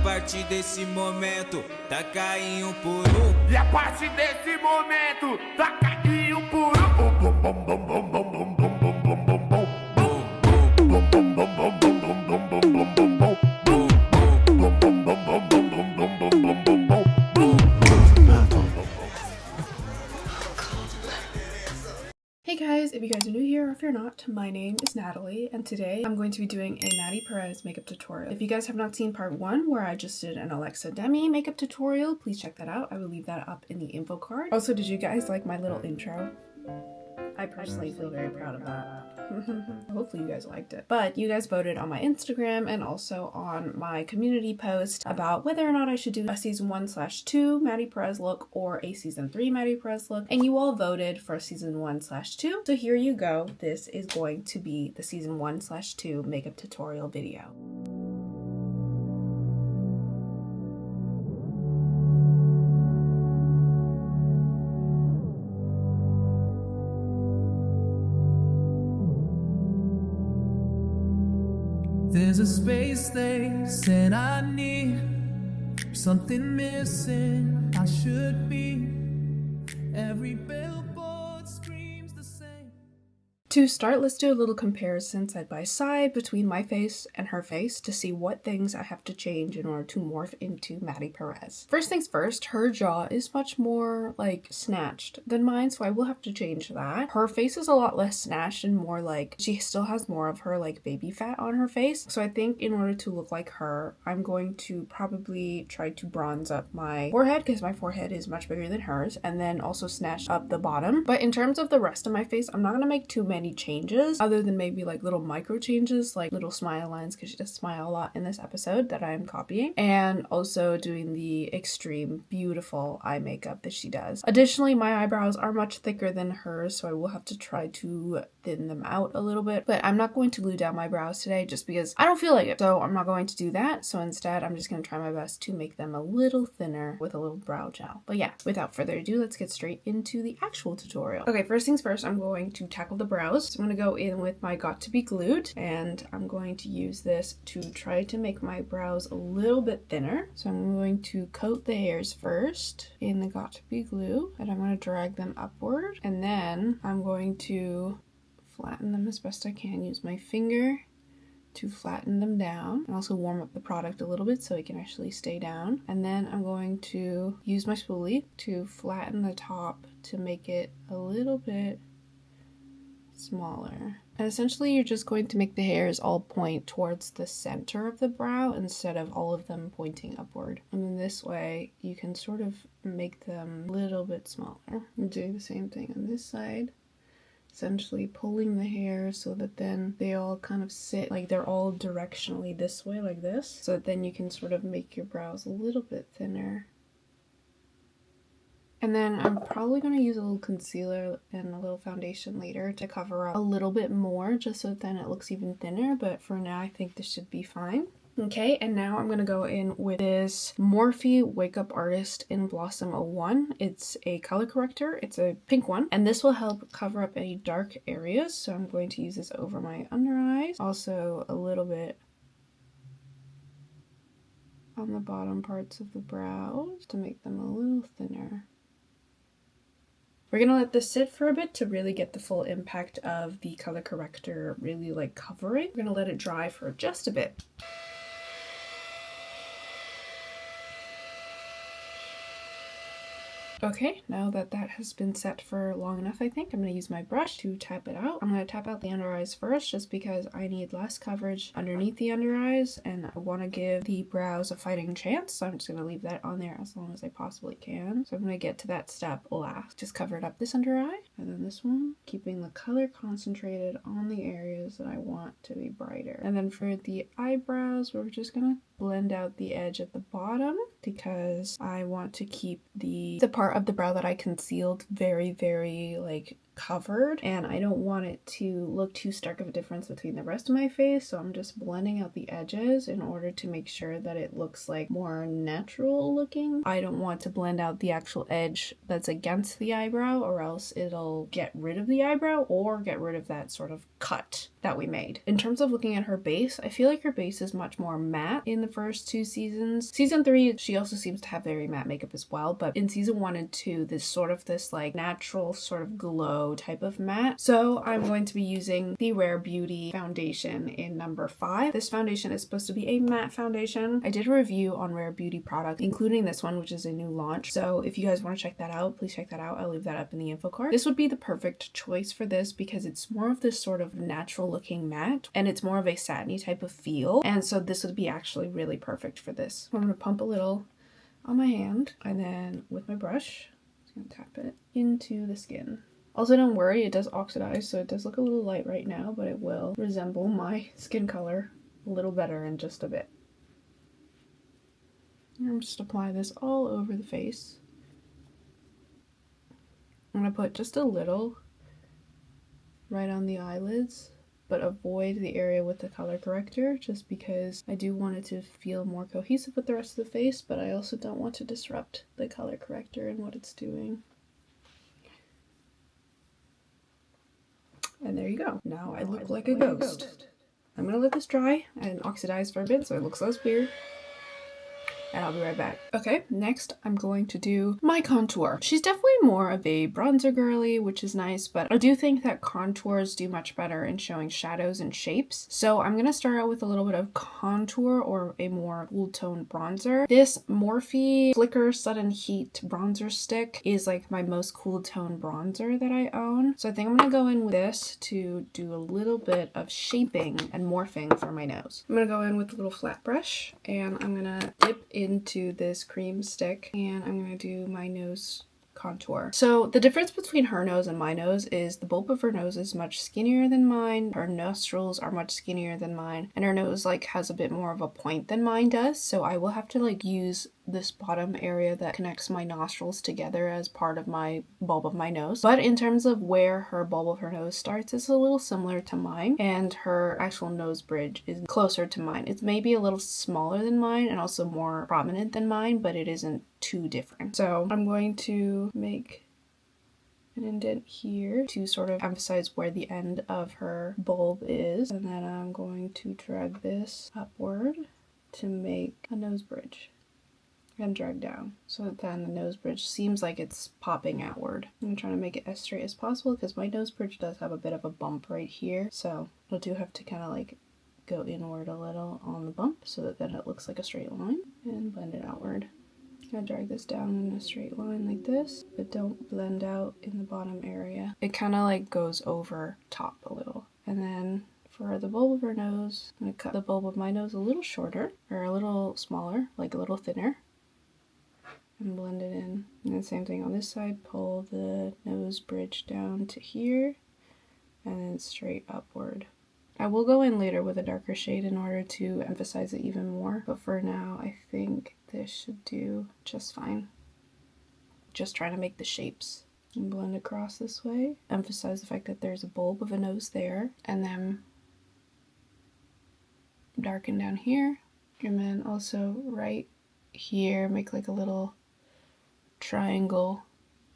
partir desse momento, taca em por um. E a partir desse momento, taca em por um. Bum, bum, bum, bum, bum, bum, bum, bum, bum, bum, bum. Bum, bum, bum, bum, bum, bum, bum, bum, bum, bum, bum. Bum, bum, bum, bum, bum, bum, bum, bum, bum, bum, bum. Hey guys, if you guys are new here or if you're not, my name is Natalie and today I'm going to be doing a Maddy Perez makeup tutorial. If you guys have not seen part 1 where I just did an Alexa Demie makeup tutorial, please check that out. I will leave that up in the info card. Also, did you guys like my little intro? I personally feel very proud of that. Hopefully you guys liked it. But you guys voted on my Instagram and also on my community post about whether or not I should do a season 1/2 Maddy Perez look or a season 3 Maddy Perez look. And you all voted for season 1/2. So here you go. This is going to be the season 1/2 makeup tutorial video. There's a space they said I need, something missing I should be. Every billboard screams the same. To start, let's do a little comparison side by side between my face and her face to see what things I have to change in order to morph into Maddy Perez. First things first, her jaw is much more like snatched than mine, so I will have to change that. Her face is a lot less snatched and more like, she still has more of her like baby fat on her face. So I think in order to look like her, I'm going to probably try to bronze up my forehead because my forehead is much bigger than hers, and then also snatch up the bottom. But in terms of the rest of my face, I'm not going to make too many changes other than maybe like little micro changes, like little smile lines, because she does smile a lot in this episode that I am copying, and also doing the extreme beautiful eye makeup that she does. Additionally, my eyebrows are much thicker than hers, so I will have to try to thin them out a little bit, but I'm not going to glue down my brows today just because I don't feel like it, so I'm not going to do that. So instead I'm just going to try my best to make them a little thinner with a little brow gel. But yeah, without further ado, let's get straight into the actual tutorial. Okay, first things first, I'm going to tackle the brows. So I'm going to go in with my Got To Be Glued, and I'm going to use this to try to make my brows a little bit thinner. So I'm going to coat the hairs first in the Got To Be Glue, and I'm going to drag them upward, and then I'm going to flatten them as best I can. Use my finger to flatten them down and also warm up the product a little bit so it can actually stay down. And then I'm going to use my spoolie to flatten the top to make it a little bit smaller. And essentially you're just going to make the hairs all point towards the center of the brow instead of all of them pointing upward. And then this way you can sort of make them a little bit smaller. I'm doing the same thing on this side. Essentially pulling the hair so that then they all kind of sit like they're all directionally this way, like this, so that then you can sort of make your brows a little bit thinner. And then I'm probably going to use a little concealer and a little foundation later to cover up a little bit more, just so that then it looks even thinner, but for now I think this should be fine. Okay, and now I'm going to go in with this Morphe Wake Up Artist in Blossom 01. It's a color corrector. It's a pink one, and this will help cover up any dark areas. So I'm going to use this over my under eyes. Also a little bit on the bottom parts of the brows to make them a little thinner. We're going to let this sit for a bit to really get the full impact of the color corrector really like covering. We're going to let it dry for just a bit. Okay, now that that has been set for long enough, I think I'm going to use my brush to tap it out. I'm going to tap out the under eyes first just because I need less coverage underneath the under eyes and I want to give the brows a fighting chance. So I'm just going to leave that on there as long as I possibly can. So I'm going to get to that step last. Just covered up this under eye and then this one, keeping the color concentrated on the areas that I want to be brighter. And then for the eyebrows, we're just going to blend out the edge at the bottom because I want to keep the part of the brow that I concealed very, very like covered, and I don't want it to look too stark of a difference between the rest of my face, so I'm just blending out the edges in order to make sure that it looks like more natural looking. I don't want to blend out the actual edge that's against the eyebrow, or else it'll get rid of the eyebrow or get rid of that sort of cut that we made. In terms of looking at her base, I feel like her base is much more matte in the first 2 seasons. Season 3, she also seems to have very matte makeup as well, but in season 1 and 2, this like natural sort of glow type of matte. So I'm going to be using the Rare Beauty foundation in number 5. This foundation is supposed to be a matte foundation. I did a review on Rare Beauty products, including this one, which is a new launch. So if you guys want to check that out, please check that out. I'll leave that up in the info card. This would be the perfect choice for this because it's more of this sort of natural looking matte, and it's more of a satiny type of feel, and so this would be actually really perfect for this. I'm going to pump a little on my hand, and then with my brush I'm going to tap it into the skin. Also, don't worry, it does oxidize, so it does look a little light right now, but it will resemble my skin color a little better in just a bit. I'm just apply this all over the face. I'm going to put just a little right on the eyelids, but avoid the area with the color corrector just because I do want it to feel more cohesive with the rest of the face, but I also don't want to disrupt the color corrector and what it's doing. And there you go. Now I look like a ghost. I'm gonna let this dry and oxidize for a bit so it looks less weird. And I'll be right back. Okay, next I'm going to do my contour. She's definitely more of a bronzer girly, which is nice, but I do think that contours do much better in showing shadows and shapes. So I'm gonna start out with a little bit of contour or a more cool tone bronzer. This Morphe Flicker Sudden Heat bronzer stick is like my most cool tone bronzer that I own. So I think I'm gonna go in with this to do a little bit of shaping and morphing for my nose. I'm gonna go in with a little flat brush and I'm gonna dip into this cream stick and I'm going to do my nose contour. So the difference between her nose and my nose is the bulb of her nose is much skinnier than mine, her nostrils are much skinnier than mine, and her nose like has a bit more of a point than mine does, so I will have to like use this bottom area that connects my nostrils together as part of my bulb of my nose. But in terms of where her bulb of her nose starts, it's a little similar to mine, and her actual nose bridge is closer to mine. It's maybe a little smaller than mine and also more prominent than mine, but it isn't too different. So I'm going to make an indent here to sort of emphasize where the end of her bulb is, and then I'm going to drag this upward to make a nose bridge and drag down so that then the nose bridge seems like it's popping outward. I'm trying to make it as straight as possible because my nose bridge does have a bit of a bump right here, so I do have to kind of like go inward a little on the bump so that then it looks like a straight line and blend it outward. I drag this down in a straight line like this, but don't blend out in the bottom area. It kind of like goes over top a little. And then for the bulb of her nose, I'm going to cut the bulb of my nose a little shorter, or a little smaller, like a little thinner, and blend it in. And then same thing on this side, pull the nose bridge down to here, and then straight upward. I will go in later with a darker shade in order to emphasize it even more, but for now I think this should do just fine. Just trying to make the shapes. And blend across this way. Emphasize the fact that there's a bulb of a nose there, and then darken down here, and then also right here make like a little triangle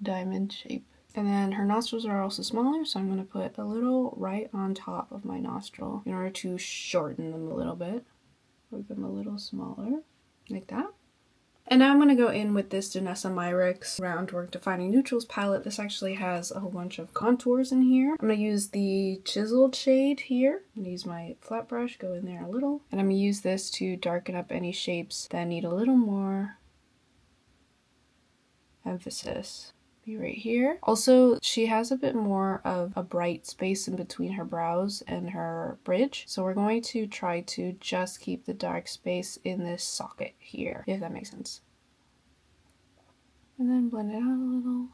diamond shape. And then her nostrils are also smaller, so I'm going to put a little right on top of my nostril in order to shorten them a little bit. Make them a little smaller, like that. And now I'm going to go in with this Danessa Myricks Roundwork Defining Neutrals palette. This actually has a whole bunch of contours in here. I'm going to use the chiseled shade here. I'm going to use my flat brush, go in there a little. And I'm going to use this to darken up any shapes that need a little more emphasis. Be right here. Also, she has a bit more of a bright space in between her brows and her bridge, so we're going to try to just keep the dark space in this socket here, if that makes sense. And then blend it out a little.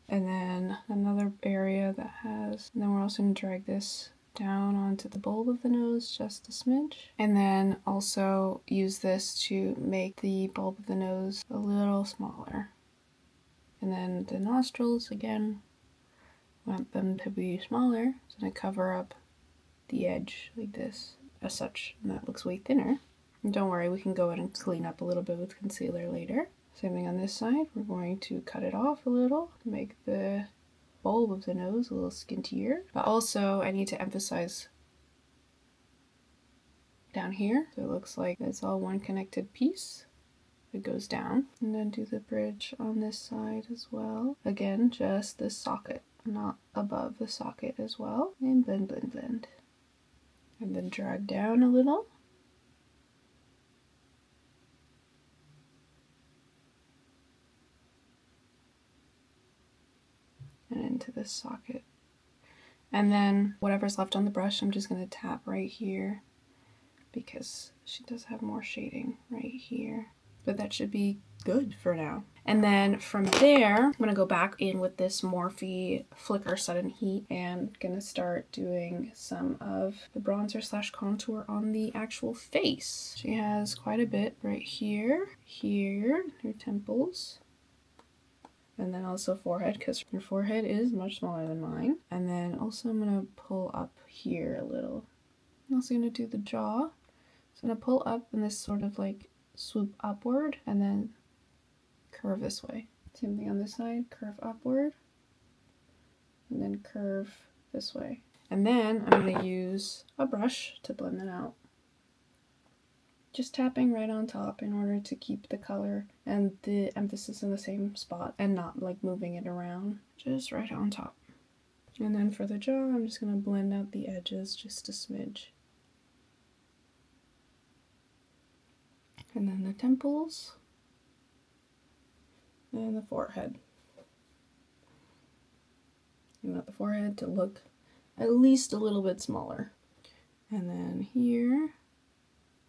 And then another area that has, and then we're also going to drag this down onto the bulb of the nose just a smidge, and then also use this to make the bulb of the nose a little smaller. And then the nostrils again, want them to be smaller, so I'm going to cover up the edge like this as such, and that looks way thinner. And don't worry, we can go in and clean up a little bit with concealer later. Same thing on this side. We're going to cut it off a little to make the bulb of the nose a little skintier. But also I need to emphasize down here, so it looks like it's all one connected piece. It goes down. And then do the bridge on this side as well. Again, just the socket, not above the socket as well. And blend, blend, blend. And then drag down a little. And into this socket. And then whatever's left on the brush, I'm just going to tap right here because she does have more shading right here. But that should be good for now. And then from there, I'm going to go back in with this Morphe Flicker Sudden Heat and going to start doing some of the bronzer slash contour on the actual face. She has quite a bit right here, here, her temples. And then also forehead, because her forehead is much smaller than mine. And then also I'm going to pull up here a little. I'm also going to do the jaw. So I'm going to pull up in this sort of like swoop upward and then curve this way. Same thing on this side, curve upward and then curve this way. And then I'm going to use a brush to blend it out. Just tapping right on top in order to keep the color and the emphasis in the same spot and not like moving it around, just right on top. And then for the jaw, I'm just going to blend out the edges just a smidge. And then the temples and the forehead. You want the forehead to look at least a little bit smaller. And then here.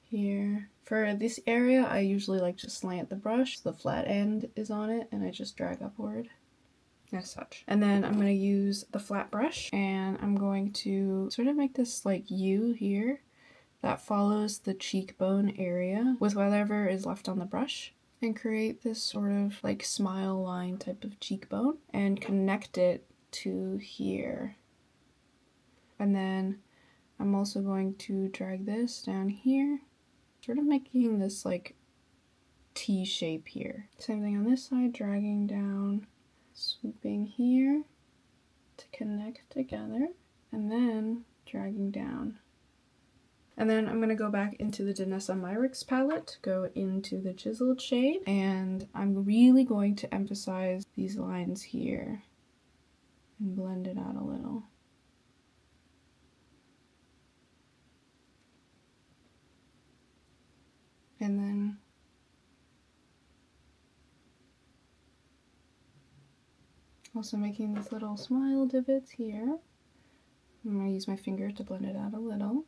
Here. For this area, I usually like to slant the brush. The flat end is on it and I just drag upward as such. And then I'm going to use the flat brush and I'm going to sort of make this like U here that follows the cheekbone area with whatever is left on the brush and create this sort of like smile line type of cheekbone and connect it to here. And then I'm also going to drag this down here, sort of making this like T shape here. Same thing on this side, dragging down, swooping here to connect together, and then dragging down. And then I'm going to go back into the Danessa Myricks palette, go into the chiseled shade, and I'm really going to emphasize these lines here and blend it out a little. And then also making these little smile divots here. I'm going to use my finger to blend it out a little.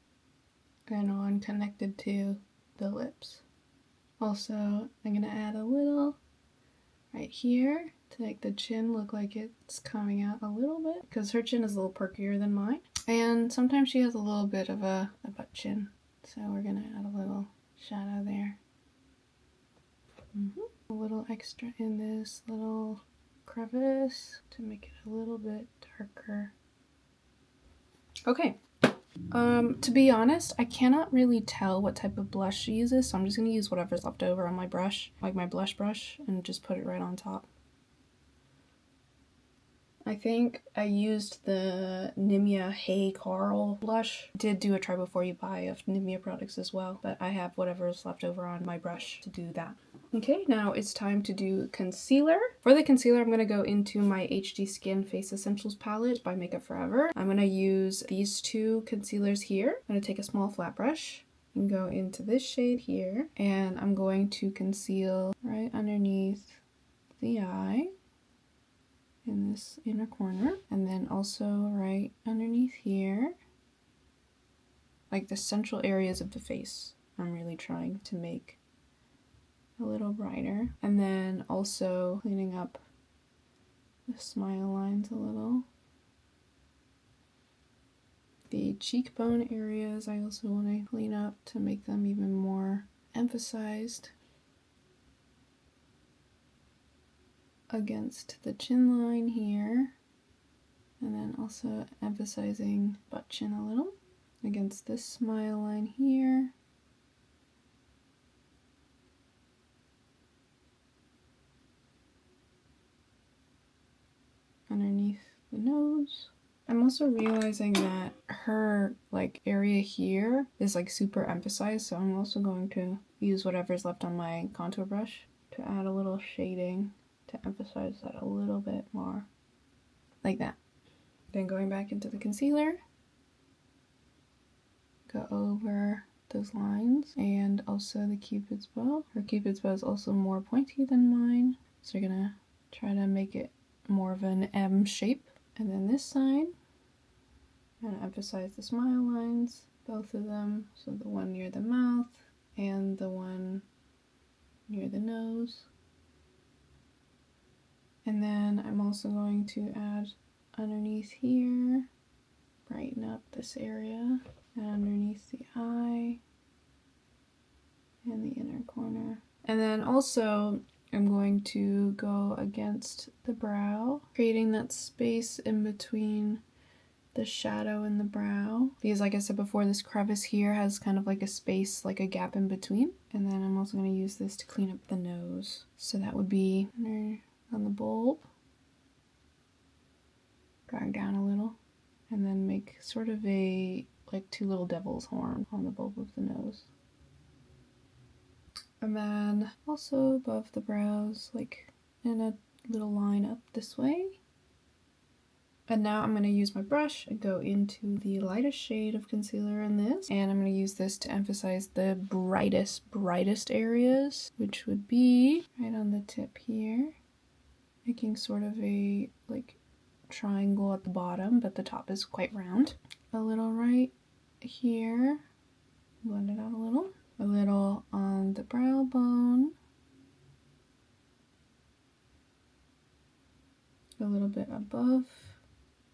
And on connected to the lips. Also, I'm going to add a little right here to make the chin look like it's coming out a little bit, because her chin is a little perkier than mine. And sometimes she has a little bit of a butt chin. So we're going to add a little shadow there. A little extra in this little crevice to make it a little bit darker. Okay. To be honest, I cannot really tell what type of blush she uses, so I'm just going to use whatever's left over on my brush, like my blush brush, and just put it right on top. I think I used the Nimia Hey Carl blush. I did do a try before you buy of Nimia products as well, but I have whatever's left over on my brush to do that. Okay, now it's time to do concealer. For the concealer, I'm going to go into my HD Skin Face Essentials palette by Makeup Forever. I'm going to use these two concealers here. I'm going to take a small flat brush and go into this shade here, and I'm going to conceal right underneath the eye in this inner corner, and then also right underneath here, like the central areas of the face. I'm really trying to make a little brighter, and then also cleaning up the smile lines a little. The cheekbone areas I also want to clean up to make them even more emphasized against the chin line here. And then also emphasizing butt chin a little against this smile line here. Underneath the nose. I'm also realizing that her like area here is like super emphasized, so I'm also going to use whatever's left on my contour brush to add a little shading to emphasize that a little bit more, like that. Then going back into the concealer, go over those lines and also the Cupid's bow. Her Cupid's bow is also more pointy than mine, so you're gonna try to make it more of an M shape. And then this side, I'm going to emphasize the smile lines, both of them, so the one near the mouth and the one near the nose. And then I'm also going to add underneath here, brighten up this area, and underneath the eye and the inner corner. And then also I'm going to go against the brow, creating that space in between the shadow and the brow. Because like I said before, this crevice here has kind of like a space, like a gap in between. And then I'm also going to use this to clean up the nose. So that would be on the bulb. Drag down a little. And then make sort of a, like two little devil's horn on the bulb of the nose. And then also above the brows, like in a little line up this way. And now I'm going to use my brush and go into the lightest shade of concealer in this. And I'm going to use this to emphasize the brightest areas, which would be right on the tip here. Making sort of a like triangle at the bottom, but the top is quite round. A little right here. Blend it out a little. A little on the brow bone, a little bit above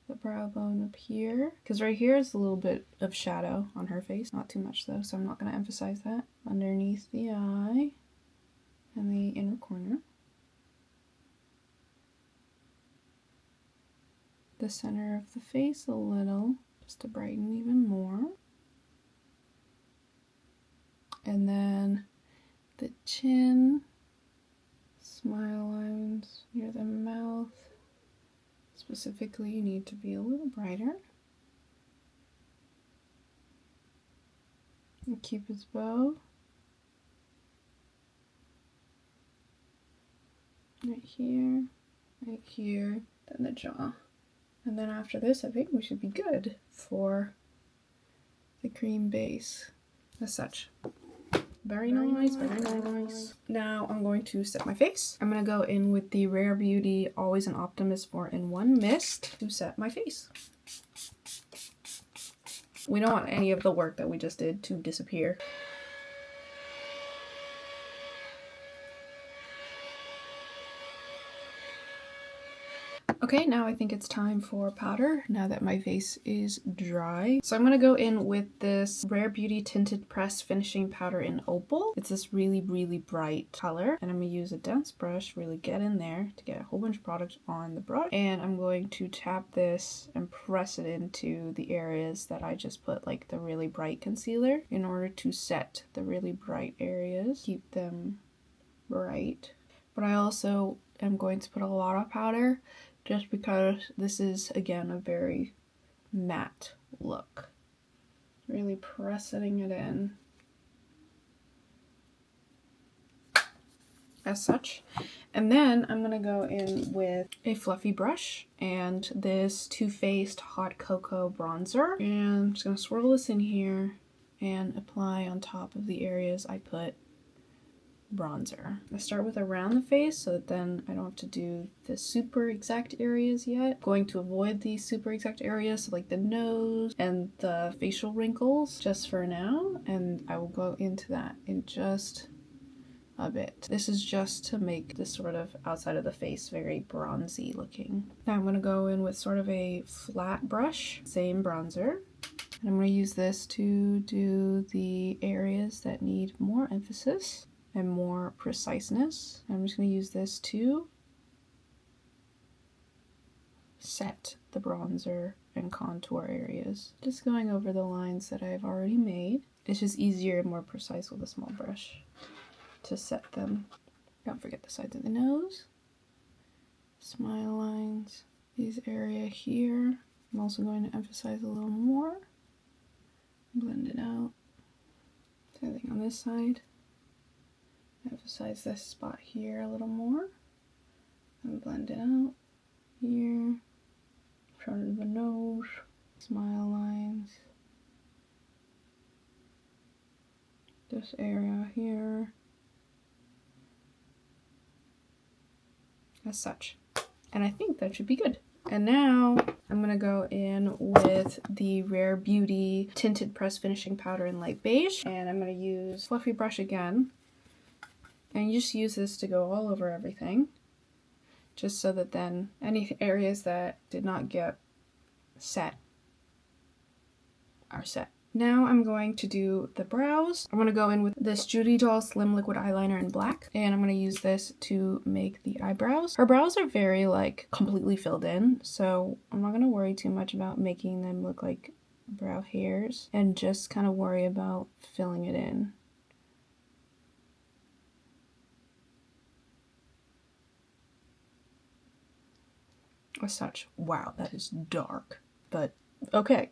the brow bone up here, because right here is a little bit of shadow on her face, not too much though, so I'm not going to emphasize that. Underneath the eye and the inner corner. The center of the face a little, just to brighten even more. And then the chin, smile lines near the mouth. Specifically, you need to be a little brighter. And Cupid's bow. Right here, then the jaw. And then after this, I think we should be good for the cream base as such. Very nice, very nice. Now I'm going to set my face. I'm going to go in with the Rare Beauty Always an Optimist 4-in-1 Mist to set my face. We don't want any of the work that we just did to disappear. Okay, now I think it's time for powder, now that my face is dry. So I'm going to go in with this Rare Beauty Tinted Press Finishing Powder in Opal. It's this really bright color. And I'm going to use a dense brush, really get in there to get a whole bunch of product on the brush. And I'm going to tap this and press it into the areas that I just put like the really bright concealer in order to set the really bright areas. Keep them bright. But I also am going to put a lot of powder, just because this is, again, a very matte look. Really pressing it in. As such. And then I'm going to go in with a fluffy brush and this Too Faced Hot Cocoa bronzer. And I'm just going to swirl this in here and apply on top of the areas I put bronzer. I start with around the face so that then I don't have to do the super exact areas yet. I'm going to avoid these super exact areas, so like the nose and the facial wrinkles just for now, and I will go into that in just a bit. This is just to make this sort of outside of the face very bronzy looking. Now I'm going to go in with sort of a flat brush, same bronzer, and I'm going to use this to do the areas that need more emphasis and more preciseness. I'm just going to use this to set the bronzer and contour areas. Just going over the lines that I've already made. It's just easier and more precise with a small brush to set them. Don't forget the sides of the nose. Smile lines. These area here. I'm also going to emphasize a little more. Blend it out. Same thing on this side. Emphasize this spot here a little more. And blend it out. Here. Front of the nose. Smile lines. This area here. As such. And I think that should be good. And now I'm gonna go in with the Rare Beauty Tinted Press Finishing Powder in light beige. And I'm gonna use fluffy brush again. And you just use this to go all over everything. Just so that then any areas that did not get set are set. Now I'm going to do the brows. I'm going to go in with this Judy Doll Slim Liquid Eyeliner in black. And I'm going to use this to make the eyebrows. Her brows are very like completely filled in. So I'm not going to worry too much about making them look like brow hairs. And just kind of worry about filling it in. As such. Wow, that is dark. But okay.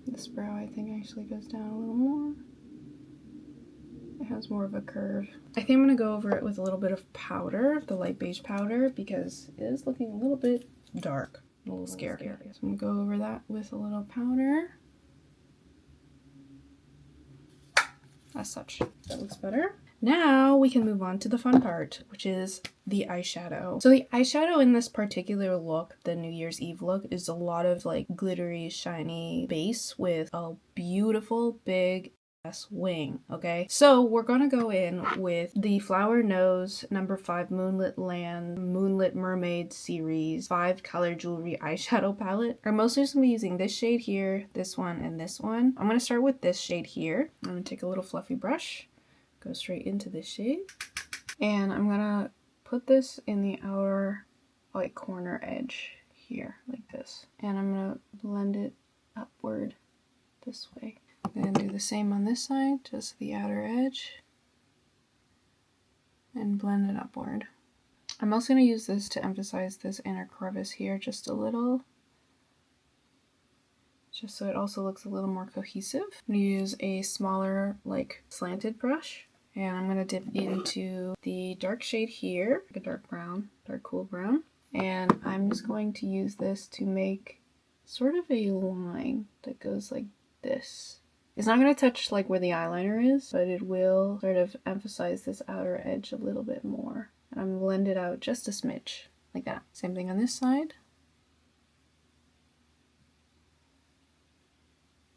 This brow, I think, actually goes down a little more. It has more of a curve. I think I'm going to go over it with a little bit of powder, the light beige powder, because it is looking a little bit dark, a little scary. So I'm going to go over that with a little powder. As such. That looks better. Now we can move on to the fun part, which is the eyeshadow. So the eyeshadow in this particular look, the New Year's Eve look, is a lot of like glittery, shiny base with a beautiful big ass wing, okay? So we're gonna go in with the Flower Nose number 5 Moonlit Land Moonlit Mermaid series 5 color jewelry eyeshadow palette. I'm mostly just gonna be using this shade here, this one, and this one. I'm gonna start with this shade here. I'm gonna take a little fluffy brush, go straight into this shade, and I'm gonna put this in the outer like corner edge here like this, and I'm gonna blend it upward this way. Then do the same on this side, just the outer edge, and blend it upward. I'm also going to use this to emphasize this inner crevice here just a little, just so it also looks a little more cohesive. I'm going to use a smaller like slanted brush, and I'm going to dip into the dark shade here, like a dark brown, dark cool brown, and I'm just going to use this to make sort of a line that goes like this. It's not going to touch like where the eyeliner is, but it will sort of emphasize this outer edge a little bit more. And I'm going to blend it out just a smidge, like that. Same thing on this side.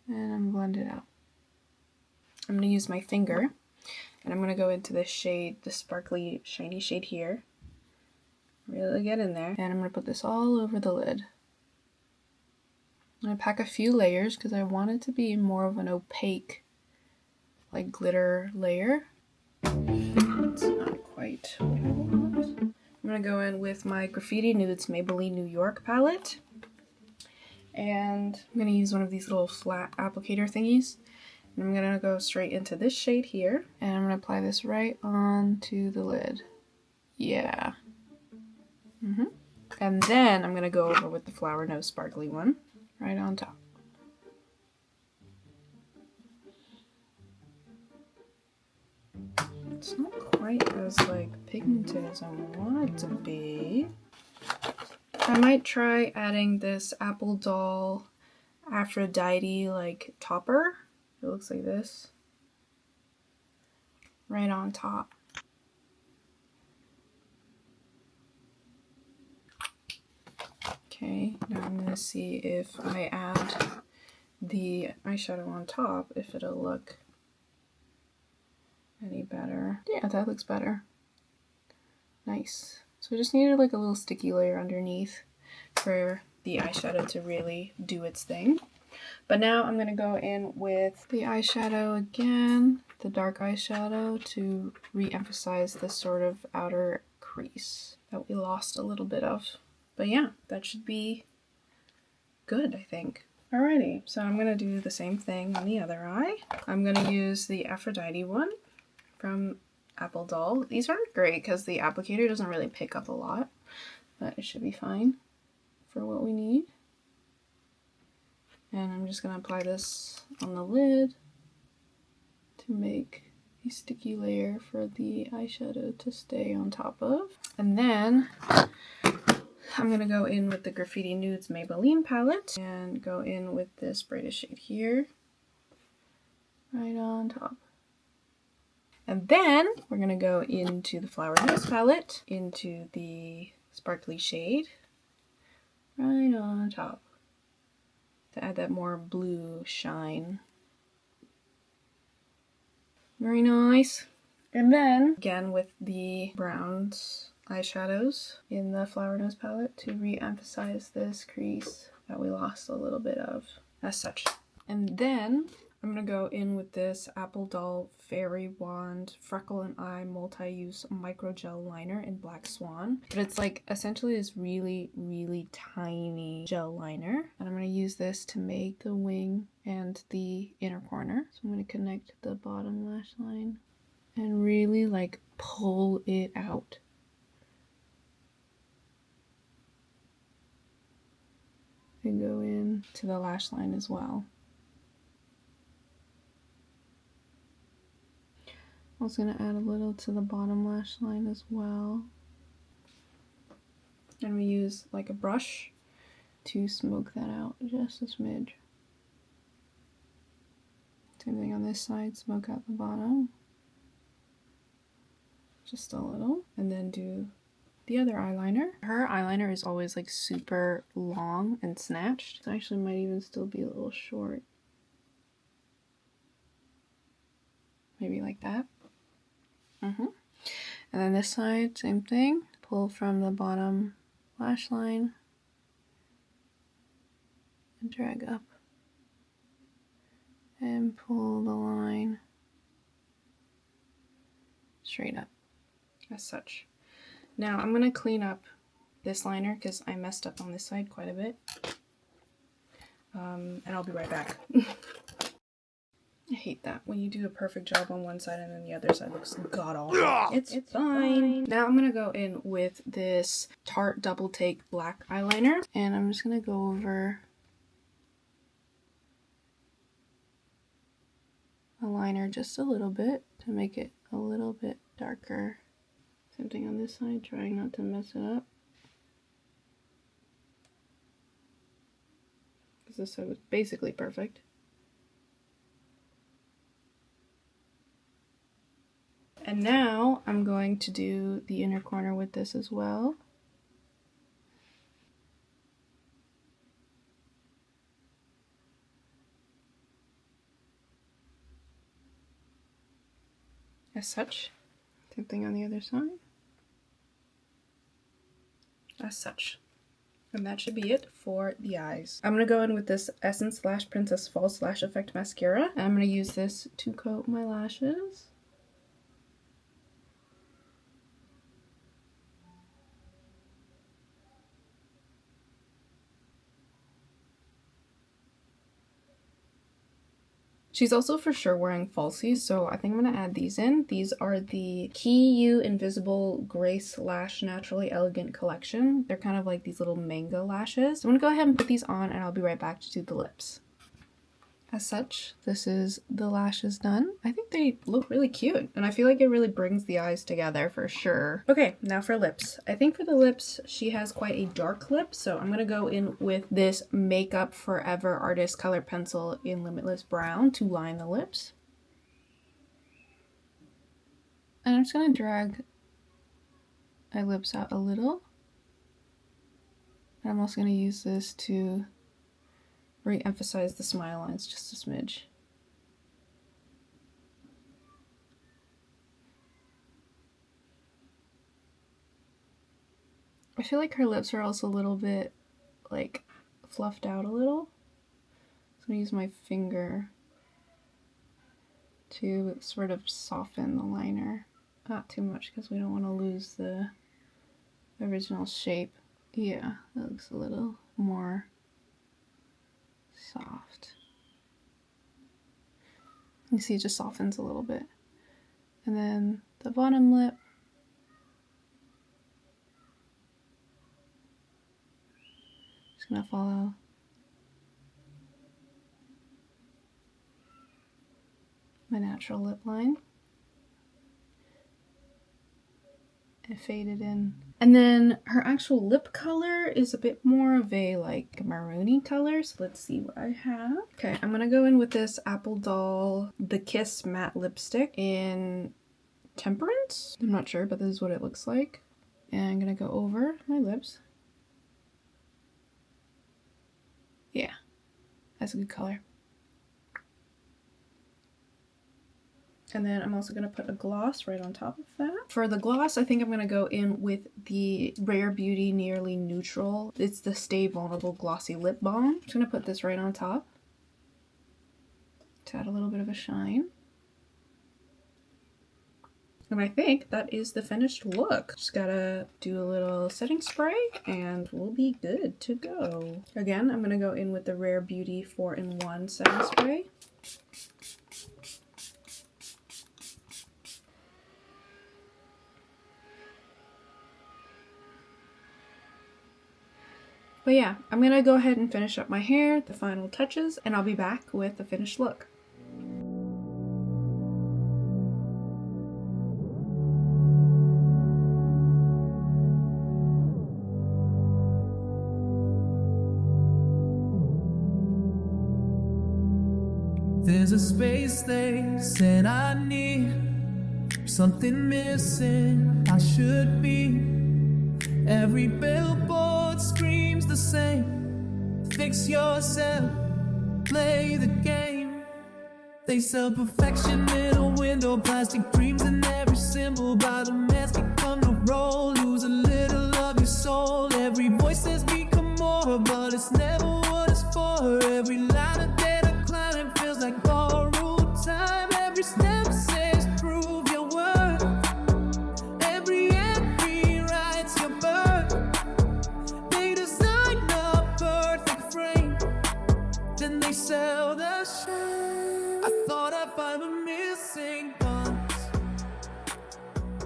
And I'm blend it out. I'm going to use my finger, and I'm going to go into this shade, the sparkly, shiny shade here. Really get in there. And I'm going to put this all over the lid. I'm going to pack a few layers because I want it to be more of an opaque, like glitter layer. It's not quite what I want. I'm going to go in with my Graffiti Nudes Maybelline New York palette. And I'm going to use one of these little flat applicator thingies. And I'm going to go straight into this shade here. And I'm going to apply this right onto the lid. Yeah. And then I'm going to go over with the Flower Nose sparkly one. Right on top. It's not quite as like pigmented as I want it to be. I might try adding this Apple Doll Aphrodite like topper. It looks like this. Right on top. Okay, now I'm going to see if I add the eyeshadow on top, if it'll look any better. Yeah, that looks better. Nice. So I just needed like a little sticky layer underneath for the eyeshadow to really do its thing. But now I'm going to go in with the eyeshadow again, the dark eyeshadow, to re-emphasize this sort of outer crease. that we lost a little bit of. But yeah, that should be good, I think. Alrighty, so I'm gonna do the same thing on the other eye. I'm gonna use the Aphrodite one from Apple Doll. These aren't great because the applicator doesn't really pick up a lot, but it should be fine for what we need. And I'm just gonna apply this on the lid to make a sticky layer for the eyeshadow to stay on top of. And then I'm gonna go in with the Graffiti Nudes Maybelline palette and go in with this brightest shade here, right on top. And then we're gonna go into the Flower Nose palette, into the sparkly shade, right on top, to add that more blue shine. Very nice. And then, again with the browns eyeshadows in the Flower Nose palette to re-emphasize this crease that we lost a little bit of, as such. And then I'm gonna go in with this Apple Doll Fairy Wand Freckle and Eye Multi-Use Micro Gel Liner in Black Swan. But it's like essentially this really, really tiny gel liner. And I'm gonna use this to make the wing and the inner corner. So I'm gonna connect the bottom lash line and really like pull it out. And go in to the lash line as well. I was going to add a little to the bottom lash line as well. And we use like a brush to smoke that out just a smidge. Same thing on this side, smoke out the bottom. Just a little. And then do the other eyeliner. Her eyeliner is always like super long and snatched. So actually might even still be a little short. Maybe like that. And then this side, same thing. Pull from the bottom lash line and drag up. And pull the line straight up, as such. Now I'm going to clean up this liner because I messed up on this side quite a bit. And I'll be right back. I hate that when you do a perfect job on one side and then the other side looks god-awful. It's fine. Now I'm going to go in with this Tarte Double Take black eyeliner. And I'm just going to go over the liner just a little bit to make it a little bit darker. Same thing on this side, trying not to mess it up. Because this side was basically perfect. And now I'm going to do the inner corner with this as well. As such. Same thing on the other side. As such. And that should be it for the eyes. I'm going to go in with this Essence Lash Princess False Lash Effect Mascara. And I'm going to use this to coat my lashes. She's also for sure wearing falsies, so I think I'm going to add these in. These are the KeyU Invisible Grace Lash Naturally Elegant Collection. They're kind of like these little manga lashes. So I'm going to go ahead and put these on and I'll be right back to do the lips. As such, this is the lashes done. I think they look really cute and I feel like it really brings the eyes together for sure. Okay, now for lips. I think for the lips, she has quite a dark lip, so I'm going to go in with this Makeup Forever Artist Color Pencil in Limitless Brown to line the lips. And I'm just going to drag my lips out a little. And I'm also going to use this to re-emphasize the smile lines just a smidge. I feel like her lips are also a little bit like fluffed out a little. So I'm gonna use my finger to sort of soften the liner. Not too much because we don't want to lose the original shape. Yeah, that looks a little more soft. You see it just softens a little bit. And then the bottom lip. Just gonna follow my natural lip line. And fade it in. And then her actual lip color is a bit more of a like maroony color. So let's see what I have. Okay, I'm gonna go in with this Apple Doll The Kiss matte lipstick in Temperance. I'm not sure, but this is what it looks like. And I'm gonna go over my lips. Yeah, that's a good color. And then I'm also going to put a gloss right on top of that. For the gloss, I think I'm going to go in with the Rare Beauty Nearly Neutral. It's the Stay Vulnerable Glossy Lip Balm. I'm just going to put this right on top to add a little bit of a shine. And I think that is the finished look. Just gotta do a little setting spray and we'll be good to go. Again, I'm going to go in with the Rare Beauty 4-in-1 setting spray. But yeah, I'm gonna go ahead and finish up my hair, the final touches, and I'll be back with the finished look. There's a space they said I need, something missing I should be. Every billboard screams the same. Fix yourself, play the game. They sell perfection in a window, plastic dreams in every symbol. By the mask become the role, lose a little of your soul. Every voice says become more, but it's never what it's for. Every line of data climbing feels like borrowed time. Every step says prove your worth. Every entry writes your birth. They design a perfect frame, then they sell the shame. I thought I'd find the missing parts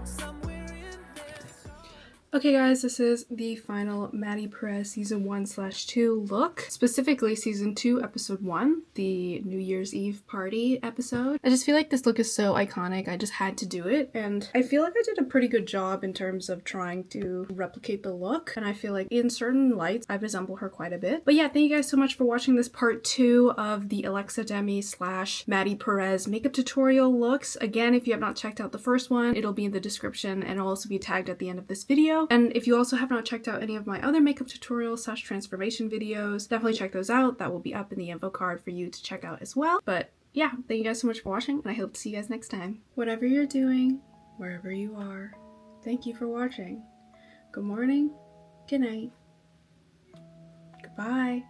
somewhere in there. Okay guys, this is the final Maddy Perez season 1/2 look. Specifically season 2 episode 1, the New Year's Eve party episode. I just feel like this look is so iconic, I just had to do it, and I feel like I did a pretty good job in terms of trying to replicate the look, and I feel like in certain lights I resemble her quite a bit. But yeah, thank you guys so much for watching this part 2 of the Alexa Demie / Maddy Perez makeup tutorial looks. Again, if you have not checked out the first one, it'll be in the description and it'll also be tagged at the end of this video. And if you also have not checked out any of my other makeup tutorials / transformation videos, definitely check those out. That will be up in the info card for you to check out as well. But yeah, thank you guys so much for watching, and I hope to see you guys next time. Whatever you're doing, wherever you are, thank you for watching. Good morning, good night, goodbye.